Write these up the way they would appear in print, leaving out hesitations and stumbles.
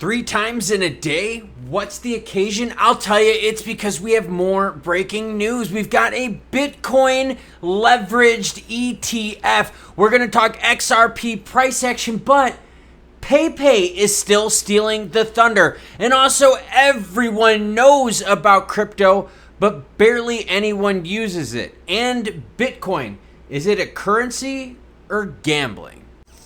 3 times in a day? What's the occasion? I'll tell you, it's because we have more breaking news. We've got a Bitcoin leveraged ETF. We're going to talk XRP price action, but Pepe is still stealing the thunder. And also, everyone knows about crypto, but barely anyone uses it. And Bitcoin, is it a currency or gambling?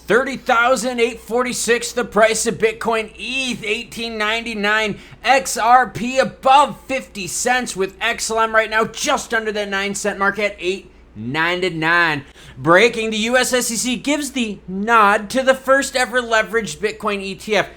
30,846 the price of Bitcoin, ETH 1899, XRP above 50 cents with XLM right now just under that 9-cent mark at 8.99. Breaking, the US SEC gives the nod to the first ever leveraged Bitcoin ETF.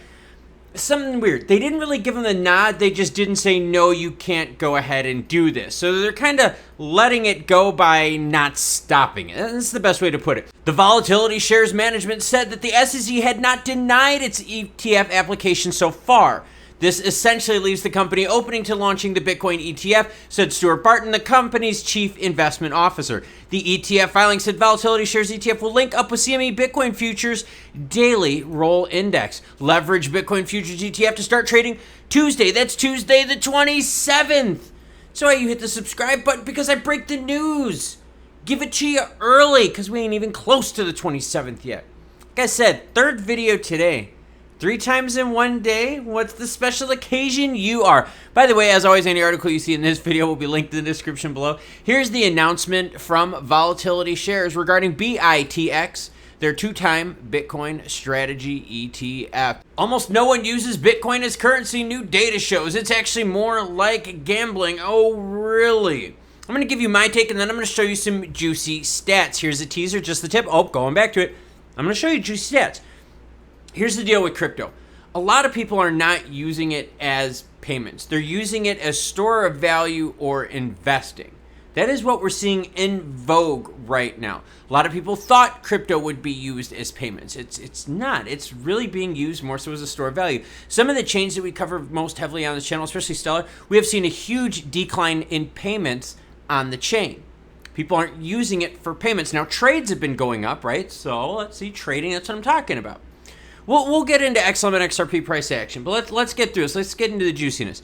Something weird. They didn't really give them the nod. They just didn't say, no, you can't go ahead and do this. So they're kind of letting it go by not stopping it. That's the best way to put it. The Volatility Shares Management said that the SEC had not denied its ETF application so far. This essentially leaves the company opening to launching the Bitcoin ETF, said Stuart Barton, the company's chief investment officer. The ETF filing said Volatility Shares ETF will link up with CME Bitcoin Futures Daily Roll Index. Leverage Bitcoin Futures ETF to start trading Tuesday. That's Tuesday the 27th. So why you hit the subscribe button? Because I break the news. Give it to you early because we ain't even close to the 27th yet. Like I said, third video today. 3 times in one day? What's the special occasion you are? By the way, as always, any article you see in this video will be linked in the description below. Here's the announcement from Volatility Shares regarding BITX, their 2-time Bitcoin strategy ETF. Almost no one uses Bitcoin as currency, new data shows. It's actually more like gambling. Oh, really? I'm going to give you my take, and then I'm going to show you some juicy stats. Here's a teaser, just the tip. Oh, going back to it. I'm going to show you juicy stats. Here's the deal with crypto. A lot of people are not using it as payments. They're using it as store of value or investing. That is what we're seeing in vogue right now. A lot of people thought crypto would be used as payments. It's not. It's really being used more so as a store of value. Some of the chains that we cover most heavily on this channel, especially Stellar, we have seen a huge decline in payments on the chain. People aren't using it for payments. Now, trades have been going up, right? So let's see, trading, that's what I'm talking about. We'll get into XLM and XRP price action, but let's get through this. Let's get into the juiciness.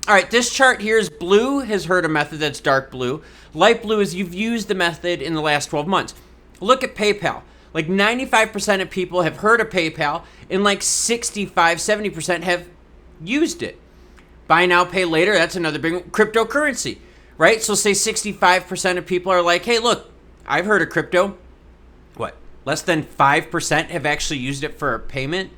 All right, this chart here is blue has heard a method that's dark blue. Light blue is you've used the method in the last 12 months. Look at PayPal. Like 95% of people have heard of PayPal, and like 70% have used it. Buy now, pay later, that's another big cryptocurrency, right? So say 65% of people are like, hey, look, I've heard of crypto. What? Less than 5% have actually used it for a payment.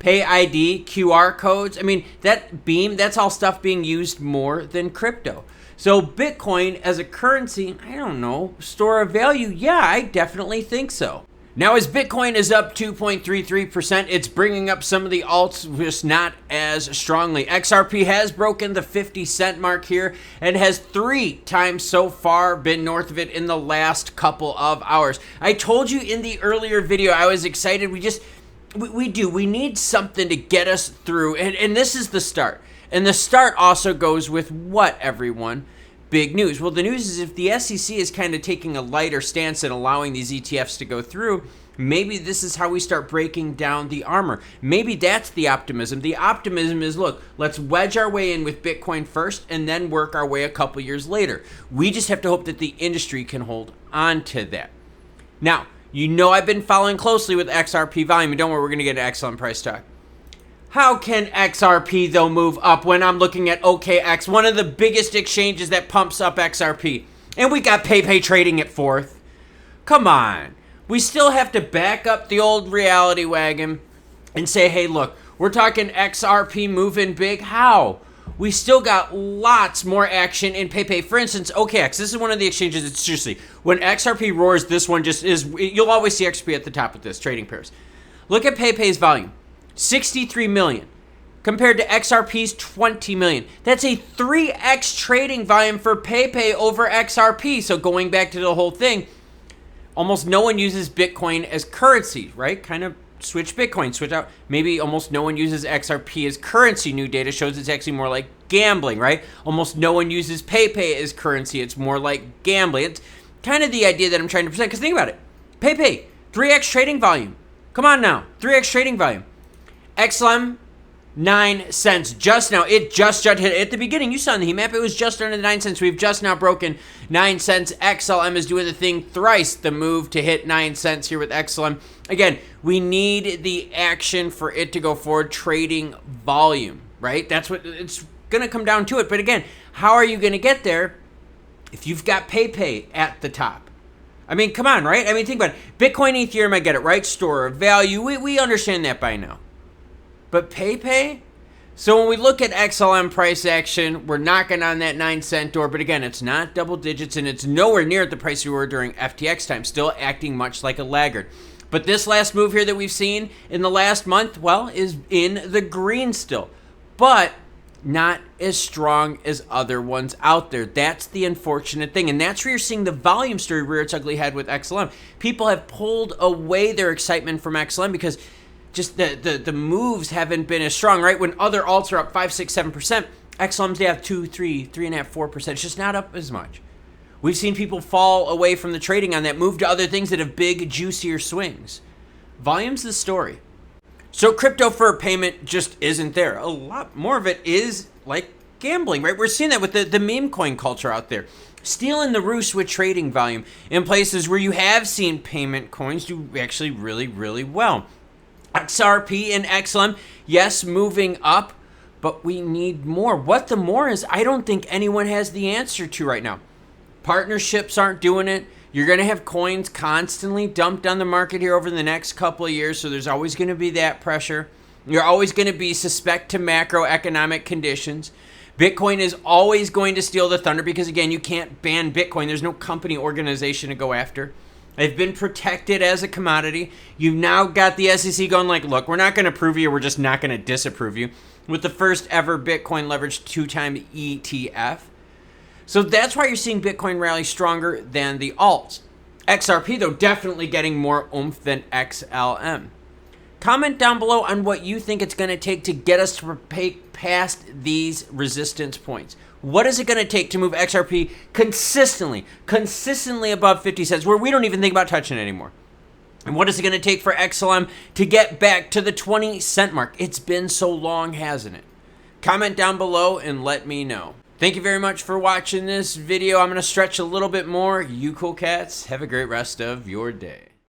Pay ID, QR codes. I mean, that's all stuff being used more than crypto. So Bitcoin as a currency, I don't know, store of value. Yeah, I definitely think so. Now, as Bitcoin is up 2.33%, it's bringing up some of the alts, just not as strongly. XRP has broken the 50-cent mark here and has 3 times so far been north of it in the last couple of hours. I told you in the earlier video, I was excited. We need something to get us through, and this is the start. And the start also goes with what, everyone? Big news. Well, the news is if the SEC is kind of taking a lighter stance and allowing these ETFs to go through, maybe this is how we start breaking down the armor. Maybe that's the optimism. The optimism is, look, let's wedge our way in with Bitcoin first and then work our way a couple years later. We just have to hope that the industry can hold on to that. Now, you know I've been following closely with XRP volume, and don't worry, we're going to get an excellent price talk. How can XRP, though, move up when I'm looking at OKX, one of the biggest exchanges that pumps up XRP? And we got Pepe trading at 4th. Come on. We still have to back up the old reality wagon and say, hey, look, we're talking XRP moving big. How? We still got lots more action in Pepe. For instance, OKX, this is one of the exchanges that seriously, when XRP roars, this one just is, you'll always see XRP at the top of this, trading pairs. Look at Pepe's volume. 63 million compared to XRP's 20 million. That's a 3x trading volume for Pepe over XRP. So going back to the whole thing, almost no one uses Bitcoin as currency, right? Kind of switch Bitcoin, switch out. Maybe almost no one uses XRP as currency. New data shows it's actually more like gambling, right? Almost no one uses Pepe as currency. It's more like gambling. It's kind of the idea that I'm trying to present. Because think about it. Pepe, 3x trading volume. Come on now, 3x trading volume. XLM, 9 cents just now. It just hit at the beginning. You saw in the heat map, it was just under the 9 cents. We've just now broken 9 cents. XLM is doing the thing thrice the move to hit 9 cents here with XLM. Again, we need the action for it to go forward, trading volume, right? That's what it's going to come down to it. But again, how are you going to get there if you've got Pepe at the top? I mean, come on, right? I mean, think about it. Bitcoin, Ethereum, I get it, right? Store of value. We understand that by now. But Pepe? So when we look at XLM price action, we're knocking on that 9 cent door. But again, it's not double digits, and it's nowhere near at the price we were during FTX time. Still acting much like a laggard. But this last move here that we've seen in the last month, well, is in the green still. But not as strong as other ones out there. That's the unfortunate thing. And that's where you're seeing the volume story rear its ugly head with XLM. People have pulled away their excitement from XLM because just the moves haven't been as strong, right? When other alts are up 5, 6, 7%, XLM's they have 2, 3, 3.5%, 4%. It's just not up as much. We've seen people fall away from the trading on that, move to other things that have big, juicier swings. Volume's the story. So crypto for payment just isn't there. A lot more of it is like gambling, right? We're seeing that with the meme coin culture out there. Stealing the roost with trading volume in places where you have seen payment coins do actually really, really well. XRP and XLM, yes, moving up, but we need more. What the more is, I don't think anyone has the answer to right now. Partnerships aren't doing it. You're going to have coins constantly dumped on the market here over the next couple of years, so there's always going to be that pressure. You're always going to be suspect to macroeconomic conditions. Bitcoin is always going to steal the thunder because, again, you can't ban Bitcoin. There's no company organization to go after. They've been protected as a commodity. You've now got the SEC going like, look, we're not going to approve you. We're just not going to disapprove you with the first ever Bitcoin leveraged 2-time ETF. So that's why you're seeing Bitcoin rally stronger than the alts. XRP, though, definitely getting more oomph than XLM. Comment down below on what you think it's going to take to get us to past these resistance points. What is it going to take to move XRP consistently above 50 cents, where we don't even think about touching it anymore? And what is it going to take for XLM to get back to the 20 cent mark? It's been so long, hasn't it? Comment down below and let me know. Thank you very much for watching this video. I'm going to stretch a little bit more. You cool cats, have a great rest of your day.